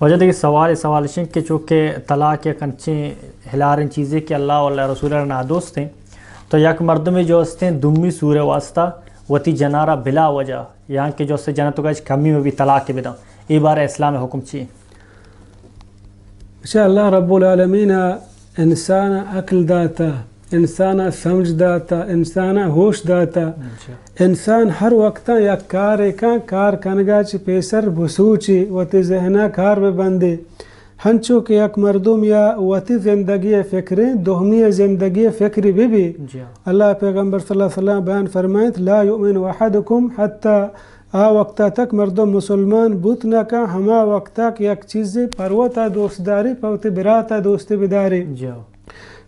وجہ دیکھیے سوال کہ چونکہ طلاق یا کنچیں ہلارن چیزیں کہ اللہ واللہ رسول نادوست ہیں تو یک مردمی جو ہستے ہیں دمی سور واسطہ وتی جنارہ بلا وجہ یہاں کہ جو سے جنتوں کا کمی میں بھی طلاق کے بدا ای بار اسلام حکم چیئے اچھا اللہ رب العالمین انسان عقل داتا، انسان سمجھ داتا، انسان ہوش داتا، انسان ہر وقت یک کار کنگا چی پیسر بسوچی وتی ذہنہ کار ببندے ہنچو کہ یک مردم یا وتی زندگی فکری دوہمی زندگی فکری بھی اللہ پیغمبر صلی اللہ علیہ وسلم بیان فرمائیت لا یؤمن احدکم حتی وقتا تک مردم مسلمان بوت نہ کا ہما وقتا کہ یک چیز پروتا دوست داری پوتی براتا دوست بداری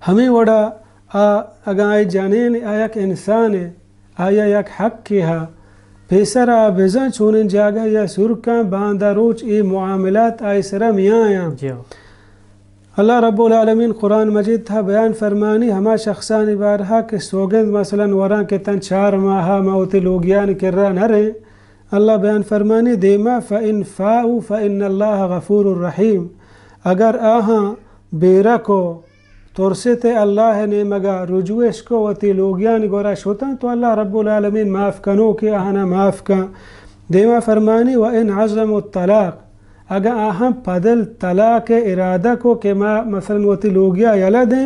ہمیں وڑا اگا آئی جانین آیا کہ انسان آیا یک حق کی ہا پیسر آبزان چونن جاگا یا سرکاں باندہ روچ ای معاملات آئی سرا میاں آیا اللہ رب العالمین قرآن مجید تھا بیان فرمانی ہما شخصانی بارہا کہ سوگند مثلا وران کے تن 4 ماہا موتی لوگیان کر رہا نہ رہے اللہ بیان فرمانی دیما فَإِن فَاؤُ فَإِنَّ اللَّهَ غَفُورٌ رَحِيمٌ اگر آہاں بیرہ کو ترستے اللہ نے مگا رجوعش کو وتی لوگیان گورا شوتا تو اللہ رب العالمین معاف کنو کہ آہنا معاف کا دیما فرمانی وَإِنْ عَزَمُ الطلاق اگر آہاں پدل طلاق ارادہ کو کہ ما مثلا وتی لوگیا یلا دیں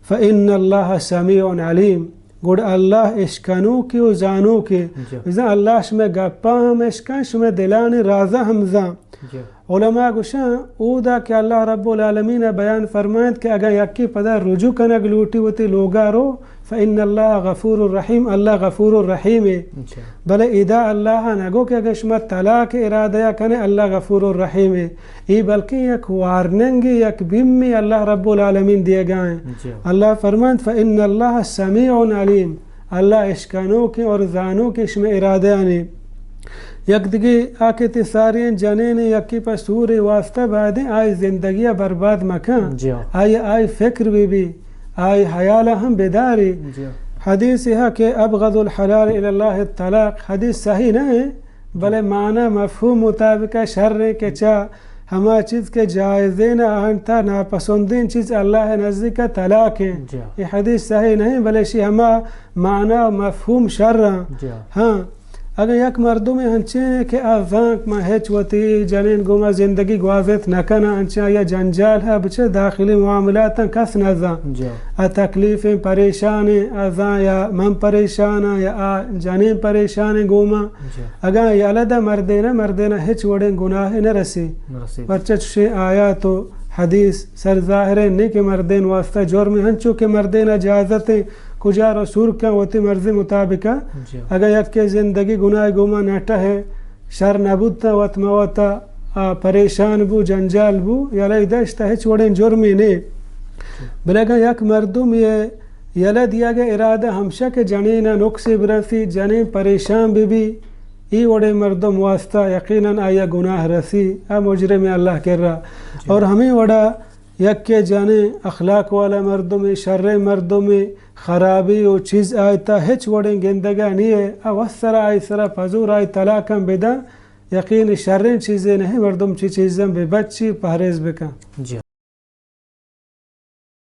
فَإِنَّ اللَّهَ سَمِيعٌ عَلِيمٌ گوڑ اللہ اشکنو کی و زانو کی اللہ شمیں گپا ہم اشکن شمیں دلانی رازہ ہمزا علماء گوشاں او دا کہ اللہ رب العالمین بیان فرمائد کہ اگر یکی پدا رجوع کنگ لوٹی ہوتی لوگا رو فإن اللہ غفور الرحیم اللہ غفور الرحیم بلے ادا اللہ نگو کہ اگر شما طلاق ارادہ کنے اللہ غفور الرحیم ای بلکہ یک وارننگی یک بیمی اللہ رب العالمین دیے گائیں اللہ فرمائد فإن اللہ سمیع علیم اللہ اشکنو کی اور زانو کی شما ارادہ آنی یک دگی آکے تسارین جنین یکی پا سوری واسطہ بعدیں آئی زندگی برباد مکان آئی فکر بھی آئی حیالہ ہم بیداری حدیث ہے کہ ابغض الحلال الاللہ الطلاق حدیث صحیح نہیں بلے معنی مفہوم مطابق شر کے چاہ ہما چیز کے جائزین آنتا ناپسندین چیز اللہ نزدیک کا طلاق ہے یہ حدیث صحیح نہیں بلے شی ہما معنی مفہوم شر ہاں اگر یک مردم ہنچین کہ آزانک ما ہیچ وطی جنین گوما زندگی گوازت نکنا ہنچین یا جنجال ہے بچے داخلی معاملات کس نزان تکلیف پریشان آزان یا من پریشان یا جنین پریشان گوما اگر یا لدہ مردینا ہیچ وڑین گناہ نہ رسی پرچہ چشی آیات و حدیث سر ظاہر نہیں کہ مردین واسطہ جرم ہنچو کہ مردین اجازتیں کجا رسول کا وتی مرضی مطابق اگر یک کے زندگی گناہ گوما نٹا ہے شر نبودتا وط موتا پریشان بو جنجال بو یا داشتا ہے چوڑین جرمی نہیں بلے اگر یک مردم یہ یلا دیا گیا ارادہ ہمشہ کے جنین نقص برسی جنین پریشان بھی ای وڑے مردم واسطہ یقیناً آیا گناہ رسی مجرم اللہ کر رہا اور ہمیں وڑا یک کے جانے اخلاق والا مردم شر مردم خرابی و چیز آئیتا ہچ وڑیں گندگا نہیں ہے وسر آئی سرا پزور آئی طلاقاں بدا یقین شرین چیزیں نہیں مردم چی چیزیں بے بچی پہریز بکا